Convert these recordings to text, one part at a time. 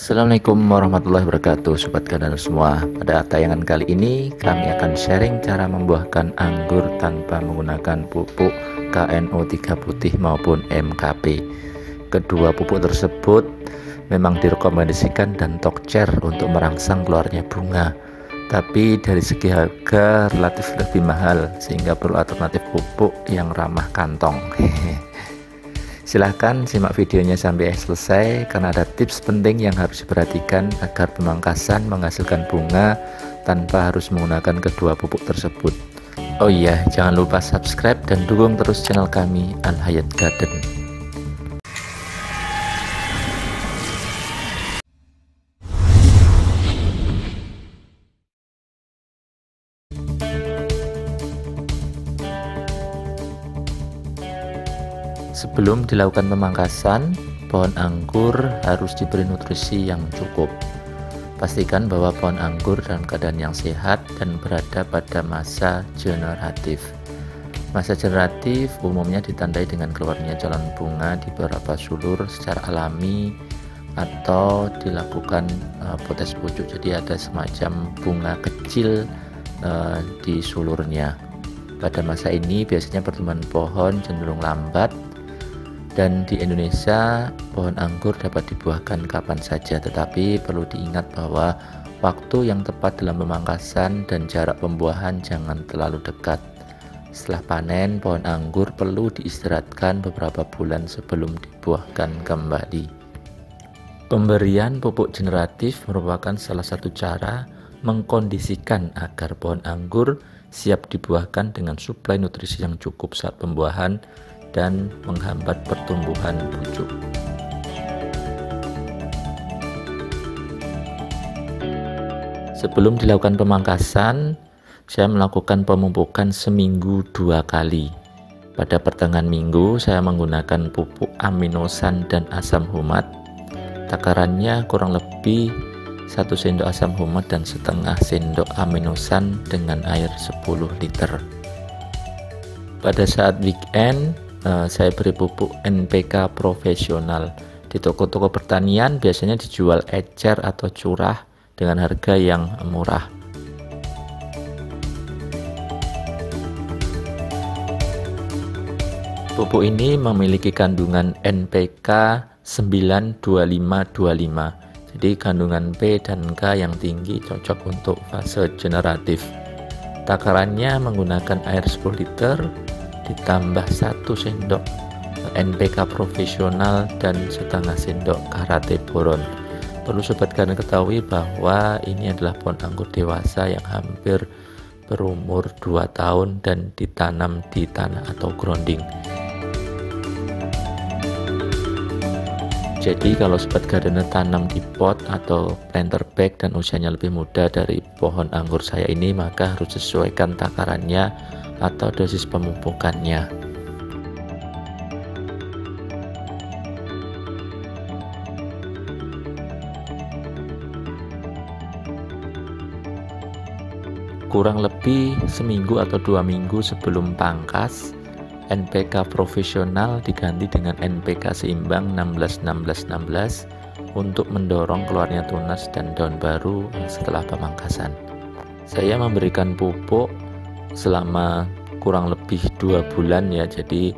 Assalamualaikum warahmatullahi wabarakatuh, Sobat Gardener semua. Pada tayangan kali ini kami akan sharing cara membuahkan anggur tanpa menggunakan pupuk KNO3 putih maupun MKP. Kedua pupuk tersebut memang direkomendasikan dan tokcer untuk merangsang keluarnya bunga, tapi dari segi harga relatif lebih mahal sehingga perlu alternatif pupuk yang ramah kantong. Silahkan simak videonya sampai selesai karena ada tips penting yang harus diperhatikan agar pemangkasan menghasilkan bunga tanpa harus menggunakan kedua pupuk tersebut. Oh iya, jangan lupa subscribe dan dukung terus channel kami Al Hayat Garden. Sebelum dilakukan pemangkasan, pohon anggur harus diberi nutrisi yang cukup. Pastikan bahwa pohon anggur dalam keadaan yang sehat dan berada pada masa generatif. Masa generatif umumnya ditandai dengan keluarnya calon bunga di beberapa sulur secara alami atau dilakukan potes pucuk. Jadi ada semacam bunga kecil di sulurnya. Pada masa ini biasanya pertumbuhan pohon cenderung lambat. Dan di Indonesia, pohon anggur dapat dibuahkan kapan saja, tetapi perlu diingat bahwa waktu yang tepat dalam pemangkasan dan jarak pembuahan jangan terlalu dekat. Setelah panen, pohon anggur perlu diistirahatkan beberapa bulan sebelum dibuahkan kembali. Pemberian pupuk generatif merupakan salah satu cara mengkondisikan agar pohon anggur siap dibuahkan dengan suplai nutrisi yang cukup saat pembuahan dan menghambat pertumbuhan pucuk. Sebelum dilakukan pemangkasan, saya melakukan pemupukan seminggu 2 kali. Pada pertengahan minggu saya menggunakan pupuk aminosan dan asam humat. Takarannya kurang lebih 1 sendok asam humat dan setengah sendok aminosan dengan air 10 liter. Pada saat weekend saya beri pupuk NPK profesional. Di toko-toko pertanian biasanya dijual ecer atau curah dengan harga yang murah. Pupuk ini memiliki kandungan NPK 92525. Jadi kandungan P dan K yang tinggi cocok untuk fase generatif. Takarannya menggunakan air 10 liter ditambah 1 sendok NPK profesional dan setengah sendok karate boron. Perlu Sobat Gardener ketahui bahwa ini adalah pohon anggur dewasa yang hampir berumur 2 tahun dan ditanam di tanah atau grounding. Jadi kalau Sobat Gardener tanam di pot atau planter bag dan usianya lebih muda dari pohon anggur saya ini, maka harus sesuaikan takarannya atau dosis pemupukannya. Kurang lebih seminggu atau 2 minggu sebelum pangkas, NPK profesional diganti dengan NPK seimbang 16-16-16 untuk mendorong keluarnya tunas dan daun baru setelah pemangkasan. Saya memberikan pupuk selama kurang lebih 2 bulan ya, jadi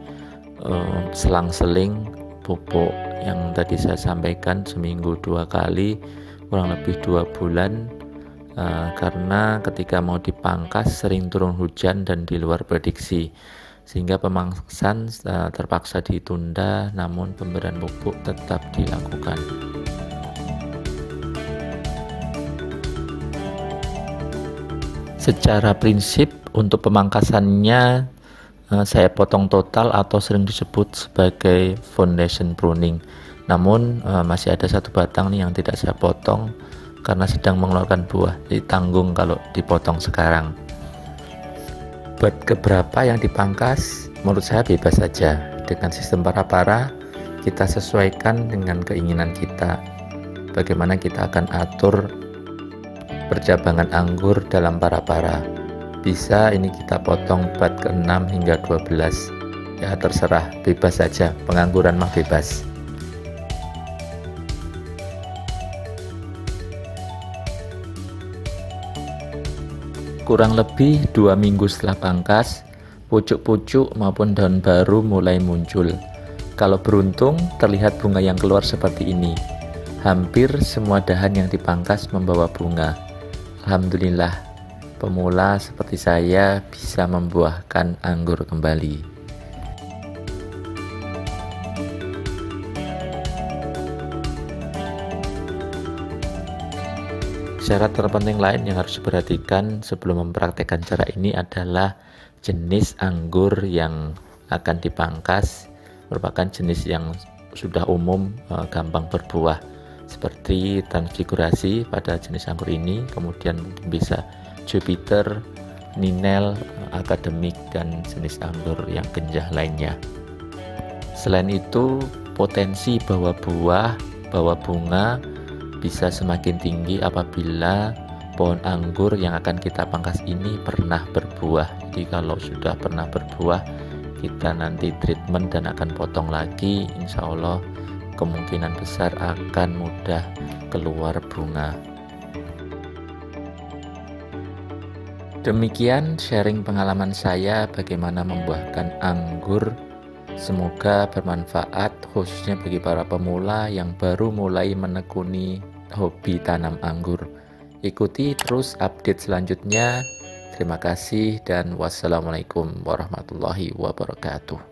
selang-seling pupuk yang tadi saya sampaikan seminggu 2 kali kurang lebih 2 bulan, karena ketika mau dipangkas sering turun hujan dan di luar prediksi sehingga pemangkasan terpaksa ditunda, namun pemberian pupuk tetap dilakukan. Secara prinsip untuk pemangkasannya saya potong total atau sering disebut sebagai foundation pruning. Namun masih ada 1 batang nih yang tidak saya potong karena sedang mengeluarkan buah, jadi tanggung kalau dipotong sekarang. Buat keberapa yang dipangkas, menurut saya bebas saja. Dengan sistem para-para kita sesuaikan dengan keinginan kita, bagaimana kita akan atur percabangan anggur dalam para-para. Bisa ini kita potong bat ke-6 hingga 12. Ya terserah, bebas saja, pengangguran mah bebas. Kurang lebih 2 minggu setelah pangkas, pucuk-pucuk maupun daun baru mulai muncul. Kalau beruntung, terlihat bunga yang keluar seperti ini. Hampir semua dahan yang dipangkas membawa bunga. Alhamdulillah, pemula seperti saya bisa membuahkan anggur kembali. Syarat terpenting lain yang harus diperhatikan sebelum mempraktekkan cara ini adalah jenis anggur yang akan dipangkas merupakan jenis yang sudah umum, gampang berbuah, seperti transfigurasi pada jenis anggur ini, kemudian mungkin bisa Jupiter, Ninel, akademik, dan jenis anggur yang genjah lainnya. Selain itu, potensi bawa buah, bawa bunga bisa semakin tinggi apabila pohon anggur yang akan kita pangkas ini pernah berbuah. Jadi kalau sudah pernah berbuah, kita nanti treatment dan akan potong lagi, insya Allah kemungkinan besar akan mudah keluar bunga. Demikian sharing pengalaman saya bagaimana membuahkan anggur. Semoga bermanfaat khususnya bagi para pemula yang baru mulai menekuni hobi tanam anggur. Ikuti terus update selanjutnya. Terima kasih dan wassalamualaikum warahmatullahi wabarakatuh.